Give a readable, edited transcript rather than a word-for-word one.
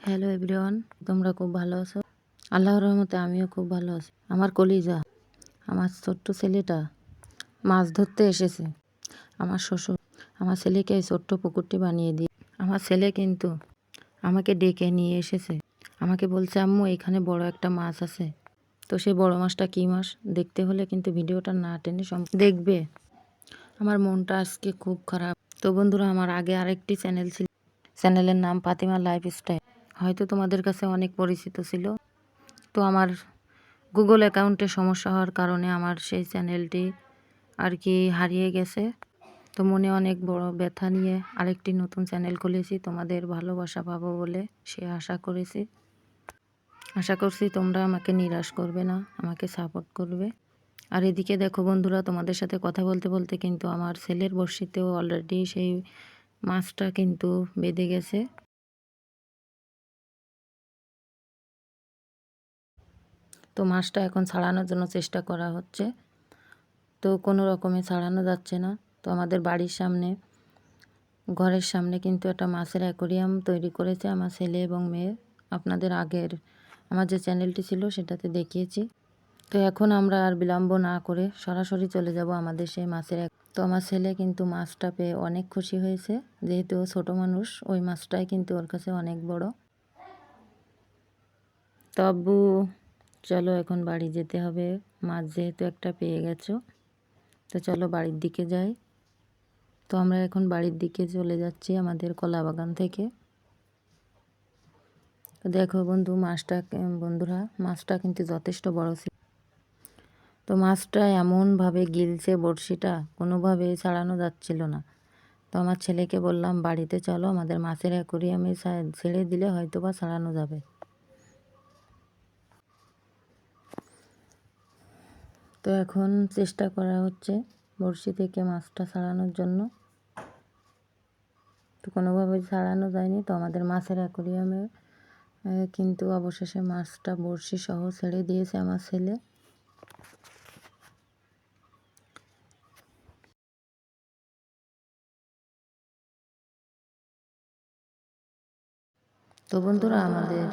Hello everyone, তোমরা খুব ভালো আছো? আল্লাহর রহমতে আমিও খুব ভালো আছি। আমার কলিজা, আমার ছোট্ট ছেলেটা মাছ ধরতে এসেছে। আমার শ্বশুর আমার ছেলেকে এই ছোট্ট পুকুরটি বানিয়ে দিয়ে আমার ছেলে কিন্তু আমাকে ডেকে নিয়ে এসেছে। আমাকে বলছে, আম্মু এখানে বড় একটা মাছ আছে। তো সেই বড় মাছটা কী মাছ দেখতে হলে কিন্তু ভিডিওটা না টেনে দেখবে। আমার মনটা আজকে খুব খারাপ। তো বন্ধুরা, আমার আগে আরেকটি চ্যানেল ছিল, চ্যানেলের নাম ফাতিমা লাইফস্টাইল। হয়তো তোমাদের কাছে অনেক পরিচিত ছিল। তো আমার গুগল অ্যাকাউন্টে সমস্যা হওয়ার কারণে আমার সেই চ্যানেলটি আর কি হারিয়ে গেছে। তো মনে অনেক বড় ব্যথা নিয়ে আরেকটি নতুন চ্যানেল খুলেছি, তোমাদের ভালোবাসা পাবো বলে সে আশা করছি তোমরা আমাকে নিরাশ করবে না, আমাকে সাপোর্ট করবে। আর এদিকে দেখো বন্ধুরা, তোমাদের সাথে কথা বলতে বলতে কিন্তু আমার ছেলের বড়শিতেও অলরেডি সেই মাছটা কিন্তু বেঁধে গেছে। তো মাছটা এখন ছাড়ানোর জন্য চেষ্টা করা হচ্ছে। তো কোনো রকমে ছাড়ানো যাচ্ছে না। তো আমাদের বাড়ির সামনে, ঘরের সামনে কিন্তু একটা মাছের অ্যাকোরিয়াম তৈরি করেছে আমার ছেলে এবং মেয়ে। আপনাদের আগের আমার যে চ্যানেলটি ছিল সেটাতে দেখিয়েছি। তো এখন আমরা আর বিলম্ব না করে সরাসরি চলে যাব আমাদের সেই মাছের। তো আমার ছেলে কিন্তু মাছটা পেয়ে অনেক খুশি হয়েছে, যেহেতু ও ছোটো মানুষ, ওই মাছটাই কিন্তু ওর কাছে অনেক বড়। তবু চলো এখন বাড়ি যেতে হবে, মাছ যেহেতু একটা পেয়ে গেছো। তো চলো বাড়ির দিকে যাই। তো আমরা এখন বাড়ির দিকে চলে যাচ্ছি আমাদের কলা বাগান থেকে। তো দেখো বন্ধুরা মাছটা কিন্তু যথেষ্ট বড় ছিল। তো মাছটা এমনভাবে গিলছে বড়শিটা, কোনোভাবে ছাড়ানো যাচ্ছিল না। তো আমার ছেলেকে বললাম, বাড়িতে চলো, আমাদের মাছের অ্যাকোরিয়ামে ছেড়ে দিলে হয়তো বা ছাড়ানো যাবে। তো এখন চেষ্টা করা হচ্ছে বড়শি থেকে মাছটা ছাড়ানোর জন্য। তো কোনোভাবে ছাড়ানো যায়নি। তো আমাদের মাছের অ্যাকোরিয়ামে কিন্তু অবশেষে মাছটা বড়শি সহ ছেড়ে দিয়েছে আমার ছেলে। তো বন্ধুরা, আমাদের